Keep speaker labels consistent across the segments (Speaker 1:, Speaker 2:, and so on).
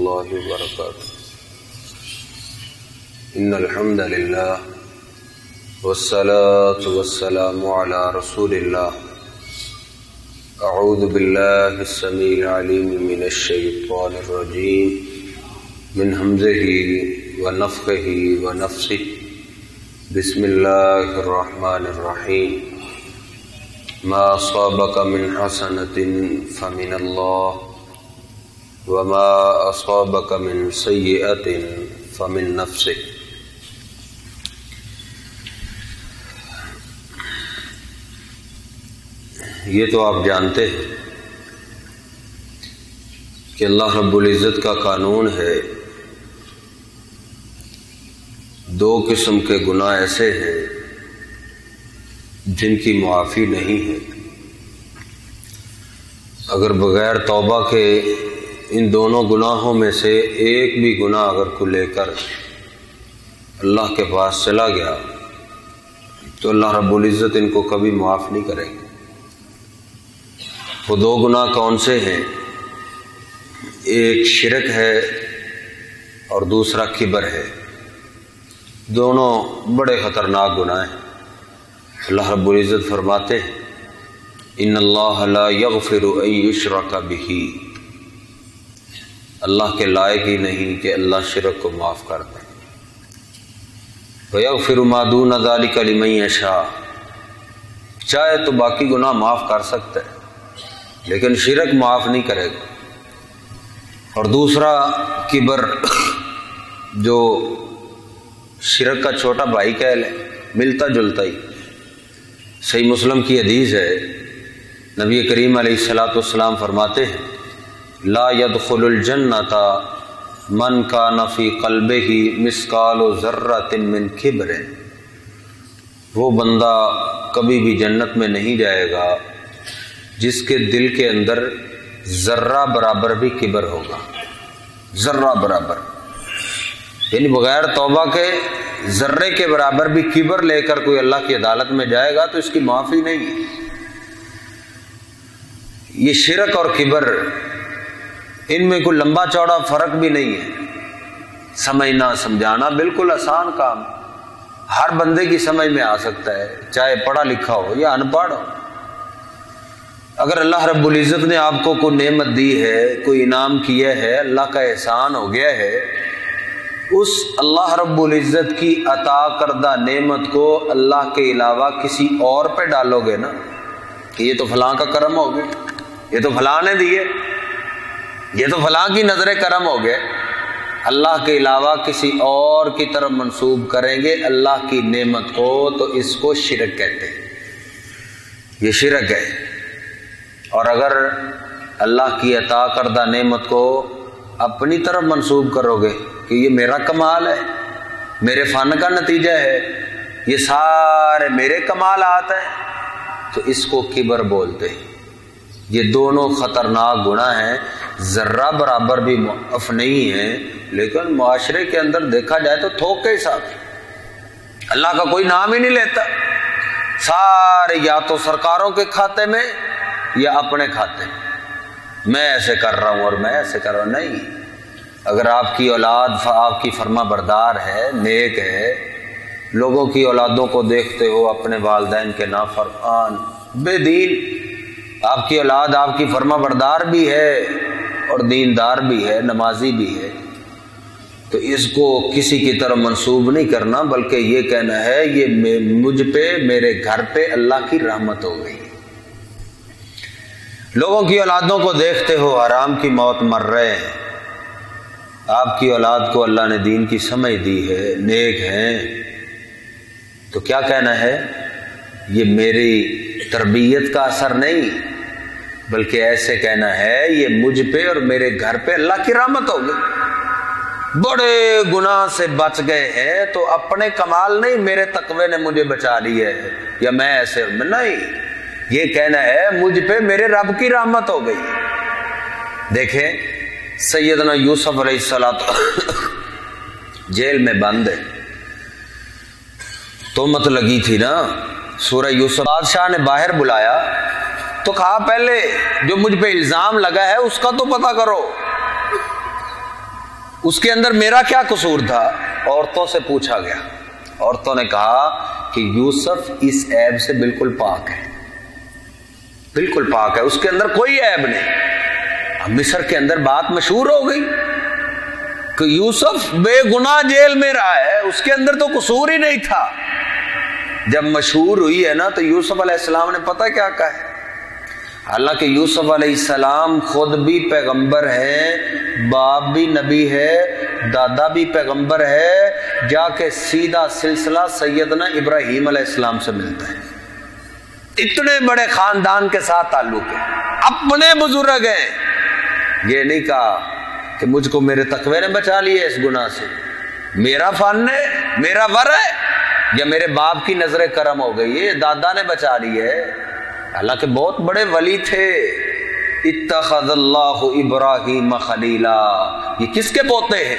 Speaker 1: الله وبركاته. إن الحمد لله والصلاة والسلام على رسول الله. أعوذ بالله السميع العليم من الشيطان الرجيم من همزه ونفخه ونفثه. بسم الله الرحمن الرحيم. ما أصابك من حسنة فمن الله وما أصابك من سيئة فمن نفسك. یہ تو آپ جانتے ہیں کہ اللہ رب العزت کا قانون ہے، دو قسم کے گناہ ایسے ہیں جن کی معافی نہیں ہے. اگر بغیر توبہ کے ان دونوں گناہوں میں سے ایک بھی گناہ اگر کو لے کر اللہ کے پاس چلا گیا تو اللہ رب العزت ان کو کبھی معاف نہیں کرے گا. وہ دو گناہ کون سے ہیں؟ ایک شرک ہے اور دوسرا کبر ہے. دونوں بڑے خطرناک گناہ ہیں. اللہ رب العزت فرماتے ہیں ان اللہ لا یغفر ان یشرک بہ. اللہ کے لائق ہی نہیں کہ اللہ شرک کو معاف کر دے. وَيَغْفِرُ مَا دُونَ ذَلِكَ لِمَن يَشَاءُ. چاہے تو باقی گناہ معاف کر سکتا ہے لیکن شرک معاف نہیں کرے گا. اور دوسرا کبر جو شرک کا چھوٹا بھائی کہہ لے، ملتا جلتا ہی. صحیح مسلم کی حدیث ہے، نبی کریم علیہ الصلوۃ والسلام فرماتے ہیں لا يدخل الجنۃ من کان فی قلبہ مثقال ذرۃ من کبر. وہ بندہ کبھی بھی جنت میں نہیں جائے گا جس کے دل کے اندر ذرہ برابر بھی کبر ہوگا. ذرہ برابر یعنی بغیر توبہ کے ذرے کے برابر بھی کبر لے کر کوئی اللہ کی عدالت میں جائے گا تو اس کی معافی نہیں ہے. یہ شرک اور کبر، ان میں کوئی لمبا چوڑا فرق بھی نہیں ہے. سمجھنا سمجھانا بالکل آسان کام، ہر بندے کی سمجھ میں آ سکتا ہے، چاہے پڑھا لکھا ہو یا ان پڑھ ہو. اگر اللہ رب العزت نے آپ کو کوئی نعمت دی ہے، کوئی انعام کیا ہے، اللہ کا احسان ہو گیا ہے، اس اللہ رب العزت کی عطا کردہ نعمت کو اللہ کے علاوہ کسی اور پہ ڈالو گے نا کہ یہ تو فلاں کا کرم ہو گیا، یہ تو فلاں نے دیے، یہ تو فلاں کی نظر کرم ہو گئے، اللہ کے علاوہ کسی اور کی طرف منسوب کریں گے اللہ کی نعمت کو تو اس کو شرک کہتے ہیں. یہ شرک ہے. اور اگر اللہ کی عطا کردہ نعمت کو اپنی طرف منسوب کرو گے کہ یہ میرا کمال ہے، میرے فن کا نتیجہ ہے، یہ سارے میرے کمالات ہیں، تو اس کو کبر بولتے ہیں. یہ دونوں خطرناک گناہ ہیں، ذرہ برابر بھی معاف نہیں ہیں، لیکن معاشرے کے اندر دیکھا جائے تو تھوک کے حساب اللہ کا کوئی نام ہی نہیں لیتا. سارے یا تو سرکاروں کے کھاتے میں یا اپنے کھاتے میں. میں ایسے کر رہا ہوں اور میں ایسے کر رہا ہوں. نہیں، اگر آپ کی اولاد آپ کی فرما بردار ہے، نیک ہے، لوگوں کی اولادوں کو دیکھتے ہو اپنے والدین کے نافرمان بے دین، آپ کی اولاد آپ کی فرما بردار بھی ہے اور دیندار بھی ہے، نمازی بھی ہے، تو اس کو کسی کی طرف منسوب نہیں کرنا، بلکہ یہ کہنا ہے یہ مجھ پہ، میرے گھر پہ اللہ کی رحمت ہو گئی. لوگوں کی اولادوں کو دیکھتے ہو حرام کی موت مر رہے ہیں، آپ کی اولاد کو اللہ نے دین کی سمجھ دی ہے، نیک ہیں، تو کیا کہنا ہے؟ یہ میری تربیت کا اثر نہیں، بلکہ ایسے کہنا ہے یہ مجھ پہ اور میرے گھر پہ اللہ کی رحمت ہو گئی. بڑے گناہ سے بچ گئے ہیں تو اپنے کمال نہیں، میرے تقوی نے مجھے بچا لیا ہے یا میں ایسے نہیں، یہ کہنا ہے مجھ پہ میرے رب کی رحمت ہو گئی. دیکھیں سیدنا یوسف علیہ السلام جیل میں بند ہے، تہمت لگی تھی نا. سورہ یوسف بادشاہ نے باہر بلایا تو کہا پہلے جو مجھ پہ الزام لگا ہے اس کا تو پتہ کرو. اس کے اندر میرا کیا قصور تھا؟ عورتوں سے پوچھا گیا، عورتوں نے کہا کہ یوسف اس عیب سے بالکل پاک ہے، بالکل پاک ہے، اس کے اندر کوئی عیب نہیں۔ اب مصر کے اندر بات مشہور ہو گئی کہ یوسف بے گناہ جیل میں رہا ہے، اس کے اندر تو قصور ہی نہیں تھا۔ جب مشہور ہوئی ہے نا تو یوسف علیہ السلام نے پتہ کیا کہا ہے؟ حالانکہ یوسف علیہ السلام خود بھی پیغمبر ہے، باپ بھی نبی ہے، دادا بھی پیغمبر ہے، جا کے سیدھا سلسلہ سیدنا ابراہیم علیہ السلام سے ملتا ہے۔ اتنے بڑے خاندان کے ساتھ تعلق ہے، اپنے بزرگ ہیں۔ یہ نہیں کہا کہ مجھ کو میرے تقوی نے بچا لیا اس گناہ سے، میرا فن ہے، میرا ور ہے، یا میرے باپ کی نظر کرم ہو گئی ہے، دادا نے بچا لی ہے۔ حالانکہ بہت بڑے ولی تھے۔ اتخذ اللہ ابراہیم خلیلا، یہ کس کے پوتے ہیں؟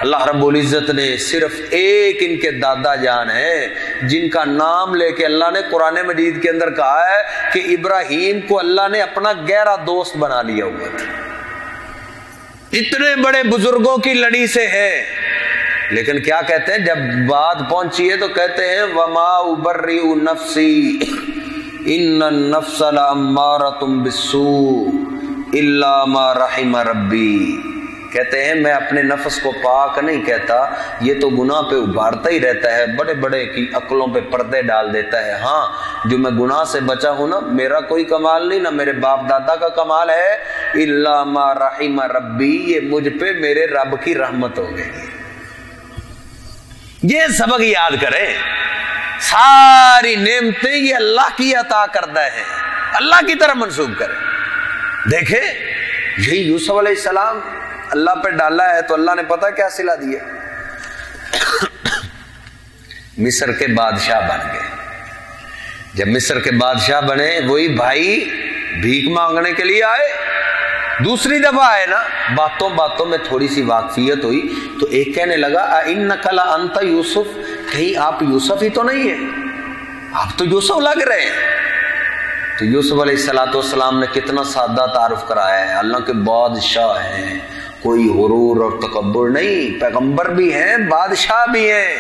Speaker 1: اللہ رب العزت نے صرف ایک ان کے دادا جان ہیں جن کا نام لے کے اللہ نے قرآن مجید کے اندر کہا ہے کہ ابراہیم کو اللہ نے اپنا گہرا دوست بنا لیا ہوا تھا۔ اتنے بڑے بزرگوں کی لڑی سے ہیں، لیکن کیا کہتے ہیں جب بات پہنچی ہے تو کہتے ہیں وما ابرئ نفسی ان النفس لامارۃ بالسوء الا ما رحم ربی۔ کہتے ہیں میں اپنے نفس کو پاک نہیں کہتا، یہ تو گناہ پہ ابھارتا ہی رہتا ہے، بڑے بڑے کی عقلوں پہ پردے ڈال دیتا ہے۔ ہاں جو میں گناہ سے بچا ہوں نا، میرا کوئی کمال نہیں، نہ میرے باپ دادا کا کمال ہے، الا ما رحم ربی، یہ مجھ پہ میرے رب کی رحمت ہو گئی۔ یہ سبق یاد کریں، ساری نعمتیں یہ اللہ کی عطا کردہ ہیں، اللہ کی طرف منسوب کریں۔ دیکھیں یہی یوسف علیہ السلام اللہ پہ ڈالا ہے تو اللہ نے پتہ کیا صلہ دیا، مصر کے بادشاہ بن گئے۔ جب مصر کے بادشاہ بنے، وہی بھائی بھیک مانگنے کے لیے آئے، دوسری دفعہ آئے نا، باتوں باتوں میں تھوڑی سی واقفیت ہوئی تو ایک کہنے لگا اِنَّكَ لَأَنْتَ یوسف، کہیں آپ یوسف ہی تو نہیں ہیں، آپ تو یوسف لگ رہے ہیں۔ تو یوسف علیہ السلام نے کتنا سادہ تعارف کرایا ہے، اللہ کے بادشاہ ہیں، کوئی غرور اور تکبر نہیں، پیغمبر بھی ہیں، بادشاہ بھی ہیں۔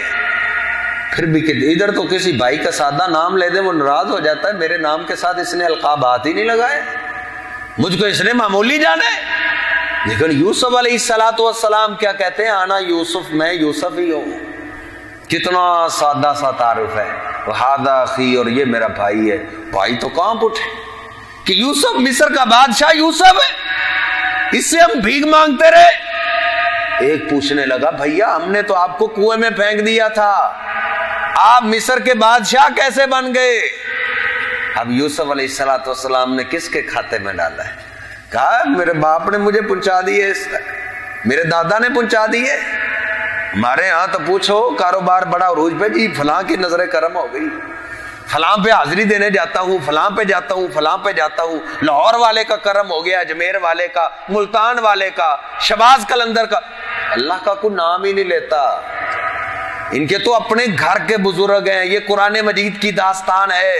Speaker 1: پھر بھی کہ ادھر تو کسی بھائی کا سادہ نام لے دے وہ ناراض ہو جاتا ہے، میرے نام کے ساتھ اس نے القاب ہاتھ ہی نہیں لگائے، مجھ کو اس نے معمولی جانا ہے۔ لیکن یوسف علیہ السلام کیا کہتے ہیں؟ آنا یوسف، میں یوسف ہی ہوں۔ کتنا سادہ سا تعارف ہے، وہذا اخی، اور یہ میرا بھائی ہے۔ بھائی تو کہاں اٹھے کہ یوسف مصر کا بادشاہ یوسف ہے، اس سے ہم بھیک مانگتے رہے۔ ایک پوچھنے لگا بھیا ہم نے تو آپ کو کنویں میں پھینک دیا تھا، آپ مصر کے بادشاہ کیسے بن گئے؟ اب یوسف علیہ السلام نے کس کے کھاتے میں ڈالا ہے؟ کہا میرے باپ نے مجھے پہنچا دیے اس تک، میرے دادا نے پہنچا دیے۔ ہمارے ہاں تو پوچھو کاروبار بڑا عروج پہ، جی فلاں کی نظر کرم ہو گئی، فلاں پہ حاضری دینے جاتا ہوں، فلاں پہ جاتا ہوں، فلاں پہ جاتا ہوں، لاہور والے کا کرم ہو گیا، اجمیر والے کا، ملتان والے کا، شباز قلندر کا۔ اللہ کا کوئی نام ہی نہیں لیتا، ان کے تو اپنے گھر کے بزرگ ہیں۔ یہ قرآن مجید کی داستان ہے،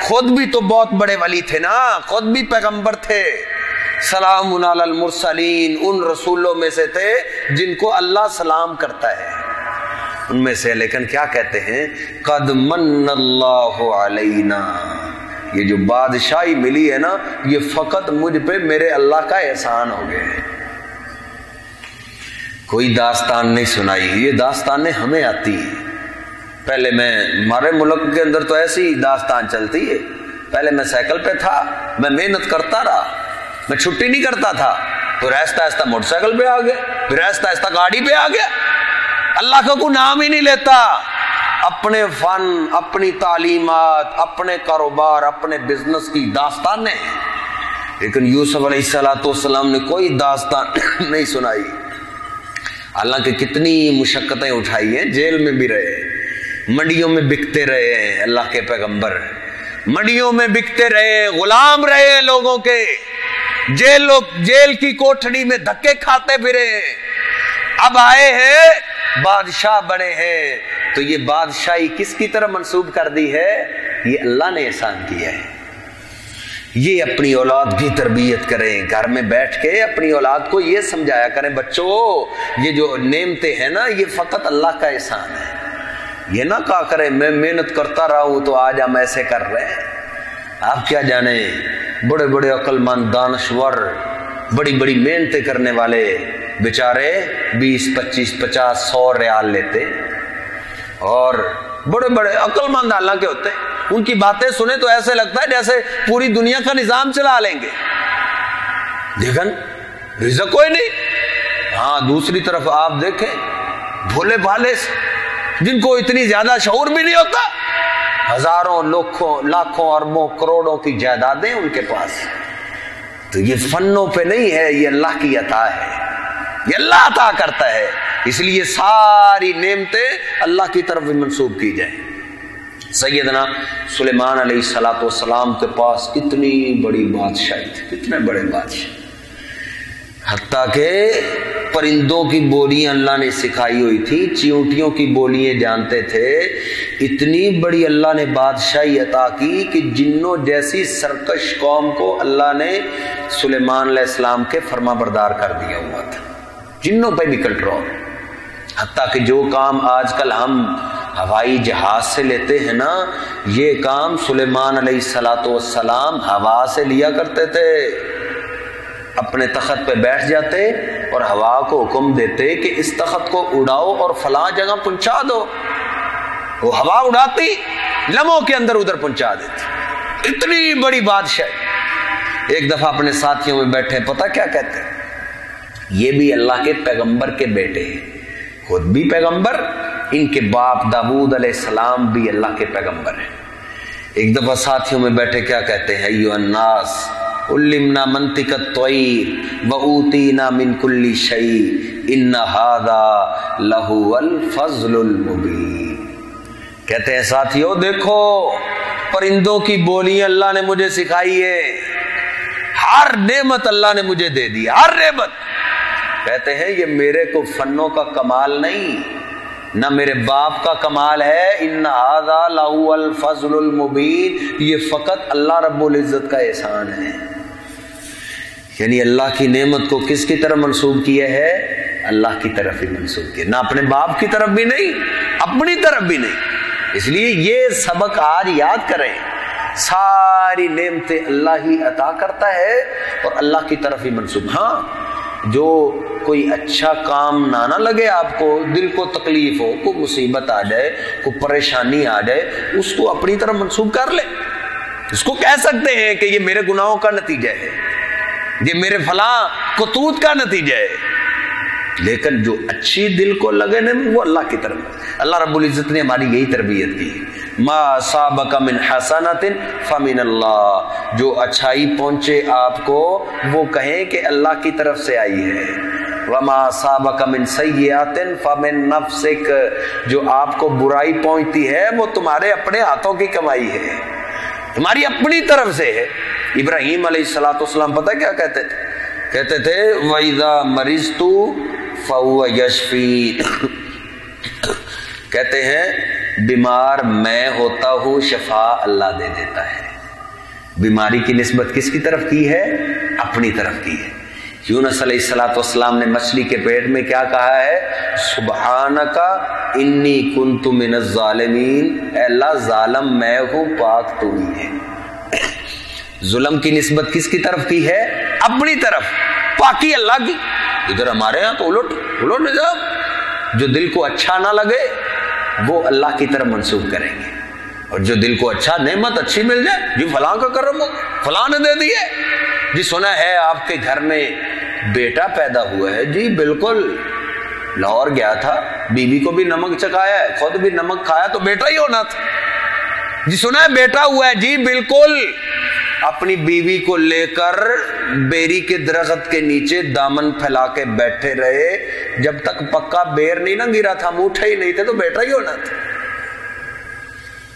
Speaker 1: خود بھی تو بہت بڑے ولی تھے نا، خود بھی پیغمبر تھے۔ سلام علی المرسلین، ان رسولوں میں سے تھے جن کو اللہ سلام کرتا ہے، ان میں سے۔ لیکن کیا کہتے ہیں؟ قد من اللہ علینا، یہ جو بادشاہی ملی ہے نا، یہ فقط مجھ پہ میرے اللہ کا احسان ہو گئے۔ کوئی داستان نہیں سنائی، یہ داستانیں ہمیں آتی ہیں۔ پہلے ہمارے ملک کے اندر تو ایسی داستان چلتی ہے، پہلے میں سائیکل پہ تھا، میں محنت کرتا رہا، میں چھٹی نہیں کرتا تھا، پھر آہستہ آہستہ موٹر سائیکل پہ آ گیا، پھر آہستہ آہستہ گاڑی پہ آ گیا۔ اللہ کا کوئی نام ہی نہیں لیتا، اپنے فن، اپنی تعلیمات، اپنے کاروبار، اپنے بزنس کی داستانیں۔ لیکن یوسف علیہ السلام نے کوئی داستان نہیں سنائی، حالانکہ کتنی مشقتیں اٹھائی ہیں، جیل میں بھی رہے، منڈیوں میں بکتے رہے ہیں، اللہ کے پیغمبر منڈیوں میں بکتے رہے، غلام رہے لوگوں کے، جیل کی کوٹھڑی میں دھکے کھاتے پھرے، اب آئے ہیں بادشاہ بنے ہیں۔ تو یہ بادشاہی کس کی طرف منسوب کر دی ہے؟ یہ اللہ نے احسان کیا ہے، یہ اپنی اولاد کی تربیت کریں، گھر میں بیٹھ کے اپنی اولاد کو یہ سمجھایا کریں، بچوں یہ جو نعمتیں ہیں نا یہ فقط اللہ کا احسان ہے، یہ نہ کہا کریں میں محنت کرتا رہا ہوں تو آج ہم ایسے کر رہے ہیں۔ آپ کیا جانیں بڑے بڑے عقل مند دانشور بڑی بڑی محنتیں کرنے والے بیچارے 20 25 50 100 ریال لیتے، اور بڑے بڑے عقل مند حالانکہ ہوتے ہیں، ان کی باتیں سنیں تو ایسے لگتا ہے جیسے پوری دنیا کا نظام چلا لیں گے، لیکن رزق کوئی نہیں۔ ہاں دوسری طرف آپ دیکھیں بھولے بھالے جن کو اتنی زیادہ شعور بھی نہیں ہوتا، ہزاروں لاکھوں اربوں کروڑوں کی جائیدادیں ان کے پاس، تو یہ فنوں پہ نہیں ہے، یہ اللہ کی عطا ہے، یہ اللہ عطا کرتا ہے، اس لیے ساری نعمتیں اللہ کی طرف منسوب کی جائیں۔ سیدنا سلیمان علیہ السلام کے پاس کتنی بڑی بادشاہی تھی، کتنے بڑے بادشاہ، حتیٰ کہ پرندوں کی بولیاں اللہ نے سکھائی ہوئی تھی، چیونٹیوں کی بولیاں جانتے تھے، اتنی بڑی اللہ نے بادشاہی عطا کی کہ جنوں جیسی سرکش قوم کو اللہ نے سلیمان علیہ السلام کے فرما بردار کر دیا ہوا تھا، جنوں پہ بھی کنٹرول، حتیٰ کہ جو کام آج کل ہم ہوائی جہاز سے لیتے ہیں نا، یہ کام سلیمان علیہ السلام ہوا سے لیا کرتے تھے، اپنے تخت پہ بیٹھ جاتے اور ہوا کو حکم دیتے کہ اس تخت کو اڑاؤ اور فلاں جگہ پہنچا دو، وہ ہوا اڑاتی لمحوں کے اندر ادھر پہنچا دیتی، اتنی بڑی بادشاہ۔ ایک دفعہ اپنے ساتھیوں میں بیٹھے، پتہ کیا کہتے ہیں، یہ بھی اللہ کے پیغمبر کے بیٹے ہیں، خود بھی پیغمبر، ان کے باپ داؤد علیہ السلام بھی اللہ کے پیغمبر ہیں۔ ایک دفعہ ساتھیوں میں بیٹھے کیا کہتے ہیں، ایھا الناس علمنا منطق الطیر وأوتینا من کل شیء ان ھذا لہو الفضل المبین۔ کہتے ہیں ساتھیوں دیکھو پرندوں کی بولیاں اللہ نے مجھے سکھائی ہے، ہر نعمت اللہ نے مجھے دے دی، ہر نعمت۔ کہتے ہیں یہ میرے کو فنوں کا کمال نہیں، نہ میرے باپ کا کمال ہے، ان ھذا لہو الفضل المبین، یہ فقط اللہ رب العزت کا احسان ہے۔ یعنی اللہ کی نعمت کو کس کی طرف منسوب کیا ہے؟ اللہ کی طرف ہی منسوب کیا، نہ اپنے باپ کی طرف بھی نہیں، اپنی طرف بھی نہیں۔ اس لیے یہ سبق آج یاد کریں، ساری نعمتیں اللہ ہی عطا کرتا ہے اور اللہ کی طرف ہی منسوب۔ ہاں جو کوئی اچھا کام نہ لگے آپ کو، دل کو تکلیف ہو، کوئی مصیبت آ جائے، کوئی پریشانی آ جائے، اس کو اپنی طرف منسوب کر لے، اس کو کہہ سکتے ہیں کہ یہ میرے گناہوں کا نتیجہ ہے، یہ میرے فلاں قطوط کا نتیجہ ہے، لیکن جو اچھی دل کو لگے نا وہ اللہ کی طرف۔ اللہ رب العزت نے ہماری یہی تربیت کی، ما اصابک من حسنۃ فمن اللہ، جو اچھائی پہنچے آپ کو وہ کہیں کہ اللہ کی طرف سے آئی ہے، وما اصابک من سیئۃ فمن نفسک، جو آپ کو برائی پہنچتی ہے وہ تمہارے اپنے ہاتھوں کی کمائی ہے، تمہاری اپنی طرف سے ہے۔ ابراہیم علیہ السلام پتہ کیا کہتے تھے؟ کہتے تھے وَإِذَا مَرِضْتُ فَهُوَ يَشْفِينِ، کہتے ہیں بیمار میں ہوتا ہوں شفا اللہ دے دیتا ہے۔ بیماری کی نسبت کس کی طرف کی ہے؟ اپنی طرف کی ہے۔ یونس علیہ السلام نے مچھلی کے پیٹ میں کیا کہا ہے؟ سبحانک انی کنت من الظالمین، اے اللہ ظالم میں ہوں، پاک تو ہی ہے۔ ظلم کی نسبت کس کی طرف کی ہے؟ اپنی طرف، پاکی اللہ کی۔ ادھر ہمارے ہاں تو الٹ نظام، جو دل کو اچھا نہ لگے وہ اللہ کی طرف منسوب کریں گے، اور جو دل کو اچھا نعمت اچھی مل جائے، جی فلاں کا کرم ہو، فلاں نے دے دیے، جی سنا ہے آپ کے گھر میں بیٹا پیدا ہوا ہے، جی بالکل لاہور گیا تھا، بیوی کو بھی نمک چکھایا ہے، خود بھی نمک کھایا تو بیٹا ہی ہونا تھا، جی سنا ہے بیٹا ہوا ہے، جی بالکل اپنی بیوی کو لے کر بیری کے درخت کے نیچے دامن پھیلا کے بیٹھے رہے، جب تک پکا بیر نہیں نہ گرا تھا، موٹے ہی نہیں تھے تو بیٹا ہی ہونا تھا۔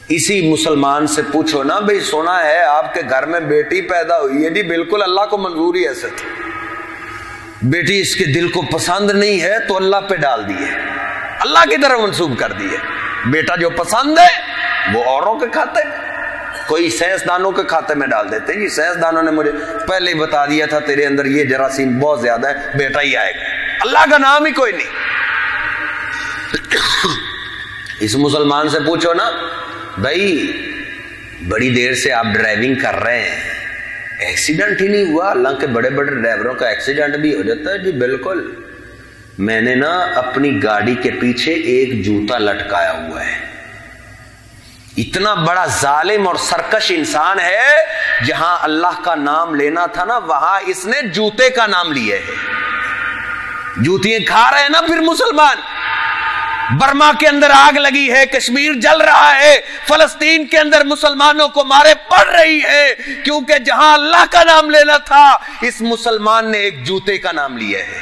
Speaker 1: اسی مسلمان سے پوچھو نا بھئی سنا ہے آپ کے گھر میں بیٹی پیدا ہوئی ہے، جی بالکل اللہ کو منظوری ایسے تھی، بیٹی اس کے دل کو پسند نہیں ہے تو اللہ پہ ڈال دیے، اللہ کی طرف منسوب کر دیے، بیٹا جو پسند ہے وہ اوروں کے کھاتے ہیں۔ कोई साइंसदानों के खाते में डाल देते हैं, जी साइंसदानों ने मुझे पहले ही बता दिया था तेरे अंदर ये जरासीम बहुत ज्यादा है, बेटा ही आएगा। अल्लाह का नाम ही कोई नहीं। इस मुसलमान से पूछो ना, भाई बड़ी देर से आप ड्राइविंग कर रहे हैं, एक्सीडेंट ही नहीं हुआ? अल्लाह के बड़े बड़े ड्राइवरों का एक्सीडेंट भी हो जाता है। जी बिल्कुल, मैंने ना अपनी गाड़ी के पीछे एक जूता लटकाया हुआ है। इतना बड़ा जालिम और सरकश इंसान है, जहां अल्लाह का नाम लेना था ना, वहां इसने जूते का नाम लिया है। जूतियां खा रहे हैं ना फिर मुसलमान। बर्मा के अंदर आग लगी है, कश्मीर जल रहा है, फलस्तीन के अंदर मुसलमानों को मारे पड़ रही है, क्योंकि जहां अल्लाह का नाम लेना था, इस मुसलमान ने एक जूते का नाम लिया है।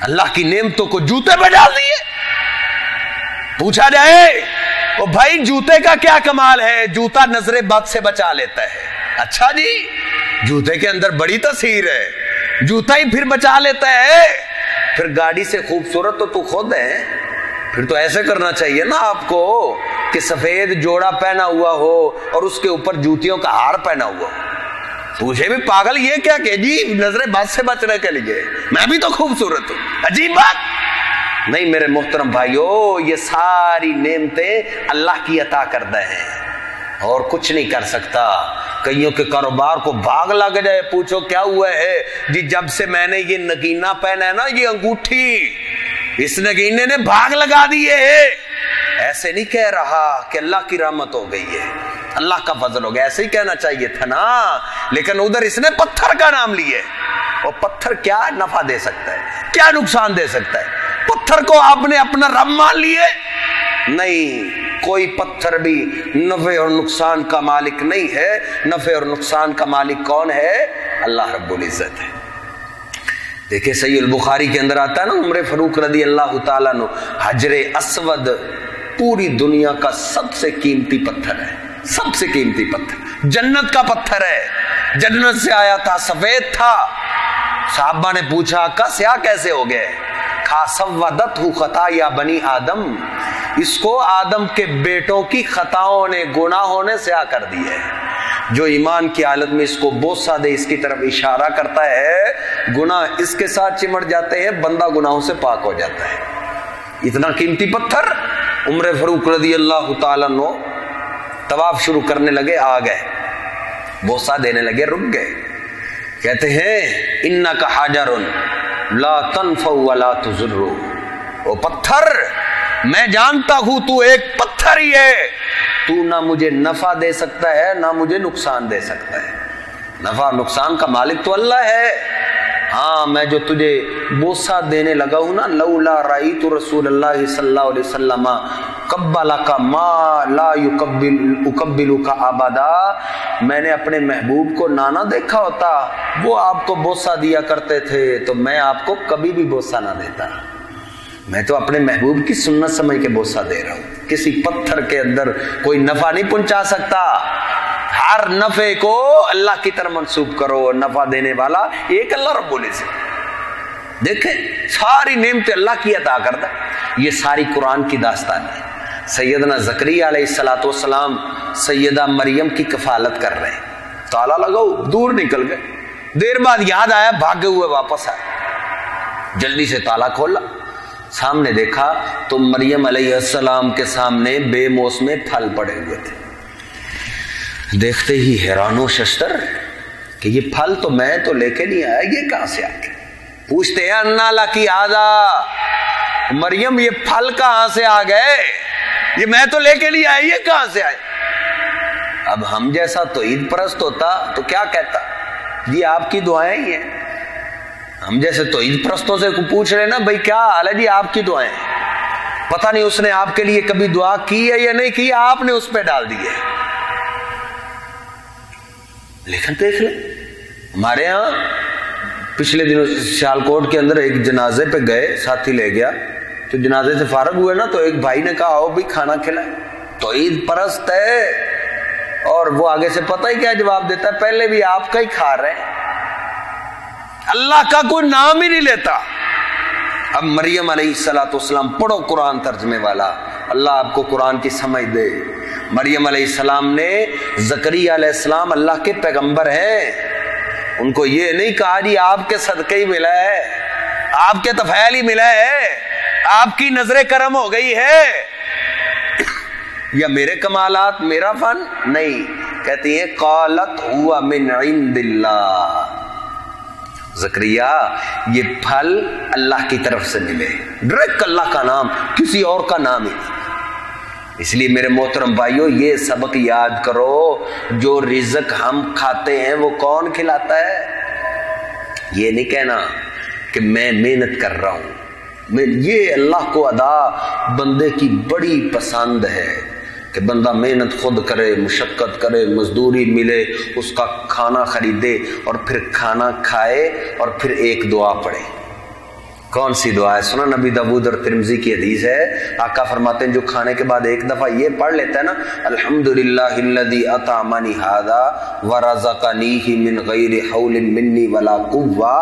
Speaker 1: अल्लाह की नेमतों को जूते पे डाल दिए। पूछा जाए ओ भाई जूते का क्या कमाल है? जूता नजरे बद से बचा लेता है। अच्छा जी, जूते के अंदर बड़ी तस्वीर है, जूता ही फिर बचा लेता है। फिर गाड़ी से खूबसूरत तो तू खुद है, फिर तो ऐसे करना चाहिए ना आपको कि सफेद जोड़ा पहना हुआ हो और उसके ऊपर जूतियों का हार पहना हुआ हो। तुझे भी पागल ये क्या कह जी नजरे बात से बचने के लिए, मैं भी तो खूबसूरत हूं, अजीब बात नहीं। मेरे मोहतरम भाइयों, ये सारी नेमतें अल्लाह की अता करदा है और कुछ नहीं कर सकता। कईयों के कारोबार को भाग लग जाए, पूछो क्या हुआ है जी? जब से मैंने ये नगीना पहना है ना, ये अंगूठी, इस नगीने ने भाग लगा दिए है। ऐसे नहीं कह रहा कि अल्लाह की रहमत हो गई है, अल्लाह का फजल हो गया, ऐसे ही कहना चाहिए था ना। लेकिन उधर इसने पत्थर का नाम लिए, और पत्थर क्या नफा दे सकता है, क्या नुकसान दे सकता है? पत्थर को आपने अपना रब मान लिए? नहीं, कोई पत्थर भी नफे और नुकसान का मालिक नहीं है। नफे और नुकसान का मालिक कौन है? अल्लाह रब्बुल इज्जत है। देखिए सहीह बुखारी के अंदर आता है ना, उमर फारूक रदी अल्लाह ताला नो, हजरे अस्वद पूरी दुनिया का सबसे कीमती पत्थर है, सबसे कीमती पत्थर, जन्नत का पत्थर है, जन्नत से आया था, सफेद था। साहबा ने पूछा का स्या कैसे हो गए? खा सवदत हु खता या बनी आदम, इसको आदम के बेटों की खताओं ने, गुनाहों ने स्या कर दी है। जो ईमान की हालत में इसको बोसा दे, इसकी तरफ इशारा करता है, गुनाह इसके साथ चिमट जाते हैं, बंदा गुनाहों से पाक हो जाता है। इतना कीमती पत्थर। उमर फारूक रज़ी अल्लाह ताला अन्हु तवाफ शुरू करने लगे, आ गए, बोसा देने लगे, रुक गए। कहते हैं इन्नका हाजरुन ला तनफउ वला तुज़ुर्रु, ओ पत्थर मैं जानता हूं तू एक पत्थर ही है, तू ना मुझे नफा दे सकता है ना मुझे नुकसान दे सकता है। नफा नुकसान का मालिक तो अल्लाह है। हाँ, मैं जो तुझे बोसा देने लगा हूं ना, लौला राइतु रसूलुल्लाह सल्लल्लाहु अलैहि वसल्लम कब्बला का मा ला युकब्बिलु का आबादा, मैंने अपने महबूब को नाना देखा होता, वो आपको बोसा दिया करते थे, तो मैं आपको कभी भी बोसा ना देता। मैं तो अपने महबूब की सुन्नत समझ के बोसा दे रहा हूं। किसी पत्थर के अंदर कोई नफा नहीं पहुंचा सकता। हर नफे को अल्लाह की तरफ मंसूब करो, नफा देने वाला एक अल्लाह रब्बुल इज्जत। देखे सारी नेमतें अल्लाह की अता करता। ये सारी कुरान की दास्तान है। सैयदना ज़करिया अलैहिस्सलातु वस्सलाम सैयदा मरियम की कफालत कर रहे हैं, ताला लगाओ, दूर निकल गए, देर बाद याद आया, भागे हुए वापस आए, जल्दी से ताला खोला, सामने देखा तो मरियम अलैहिस्सलाम के सामने बेमौसमे फल पड़े हुए थे। देखते ही हैरानो शस्तर कि ये फल तो मैं तो लेके नहीं आया, ये कहां से आ गए? पूछते हैं अन्ना लकी आदा, मरियम ये फल कहां से आ गए? ये मैं तो लेके नहीं आया, ये कहां से आए? अब हम जैसा तो ईद परस्त होता तो क्या कहता, ये आपकी दुआएं ही हैं। हम जैसे तो ईद परस्तों से पूछ रहे ना, भाई क्या हाल है जी, आपकी दुआएं। पता नहीं उसने आपके लिए कभी दुआ की है या नहीं की, आपने उस पर डाल दी है। लेकिन देख ले, हमारे यहां पिछले दिनों सियालकोट के अंदर एक जनाजे पे गए, साथी ले गया, तो जनाजे से फारग हुए ना, तो एक भाई ने कहा आओ भाई खाना खिलाए। तो ईद परस्त है और वो आगे से पता ही क्या जवाब देता है, पहले भी आपका ही खा रहे हैं, अल्लाह का कोई नाम ही नहीं लेता। अब मरियम अलैहिस्सलातु वस्सलाम, पढ़ो कुरान तर्जमे वाला, अल्लाह आपको कुरान की समझ दे। मरियम अलैहिस्सलाम ने, ज़करिया अलैहिस्सलाम अल्लाह के पैगंबर हैं, उनको ये नहीं कहा जी आपके सदके ही मिला है, आपके तफैल ही मिला है, आपकी नजरे करम हो गई है, या मेरे कमालात, मेरा फन नहीं। कहती है क़ालत हुआ मिन इंदिल्लाह, ज़करिया ये फल अल्लाह की तरफ से मिले, डायरेक्ट अल्लाह का नाम, किसी और का नाम ही नहीं। इसलिए मेरे मोहतरम भाइयों, ये सबक याद करो, जो रिज़्क हम खाते हैं वो कौन खिलाता है। ये नहीं कहना कि मैं मेहनत कर रहा हूं, ये अल्लाह को अदा बंदे की बड़ी पसंद है कि बंदा मेहनत खुद करे, मुशक्कत करे, मजदूरी मिले, उसका खाना खरीदे और फिर खाना खाए और फिर एक दुआ पढ़े। कौन सी दुआ है? सुना नबी दाऊद और तिरमिज़ी की हदीस है, आका फरमाते हैं जो खाने के बाद एक दफा ये पढ़ लेता है ना, अल्हम्दुलिल्लाहिल्लज़ी अतामनी हादा व रज़क़नीही मिन गैरि हौलिन मिन्नी वला कुव्वा,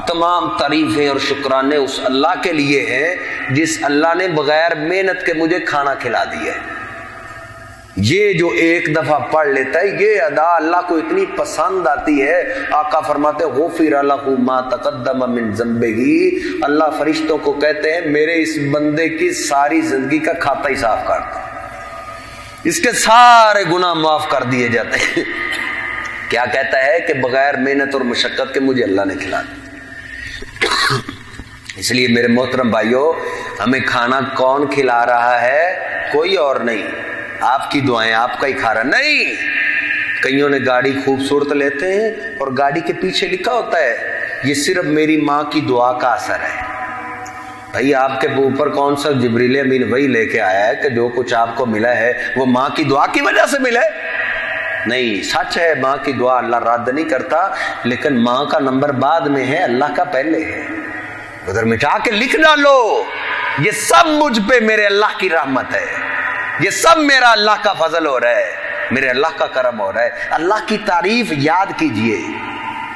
Speaker 1: तमाम तारीफें और शुक्राने उस अल्लाह के लिए हैं जिस अल्लाह ने बगैर मेहनत के मुझे खाना खिला दिया है। ये जो एक दफा पढ़ लेता है, ये अदा अल्लाह को इतनी पसंद आती है, आका फरमाते गुफ़िर लहू मा तक़द्दम मिन ज़ंबिही, अल्लाह फरिश्तों को कहते हैं मेरे इस बंदे की सारी जिंदगी का खाता ही साफ कर दो, इसके सारे गुनाह माफ कर दिए जाते हैं। क्या कहता है कि बगैर मेहनत और मुशक्कत के मुझे अल्लाह ने खिला दिया। इसलिए मेरे मोहतरम भाइयों, हमें खाना कौन खिला रहा है? कोई और नहीं, आपकी दुआएं, आपका ही खाना नहीं। कईयों ने गाड़ी खूबसूरत लेते हैं और गाड़ी के पीछे लिखा होता है ये सिर्फ मेरी माँ की दुआ का असर है। भाई आपके ऊपर कौन सा जिब्रील अमीन वही लेके आया है कि जो कुछ आपको मिला है वो माँ की दुआ की वजह से मिले? नहीं, सच है माँ की दुआ अल्लाह रद्द नहीं करता, लेकिन माँ का नंबर बाद में है, अल्लाह का पहले है। उधर मिटा के लिख डालो ये सब मुझ पे मेरे अल्लाह की रहमत है, ये सब मेरा अल्लाह का फजल हो रहा है, मेरे अल्लाह का करम हो रहा है। अल्लाह की तारीफ याद कीजिए,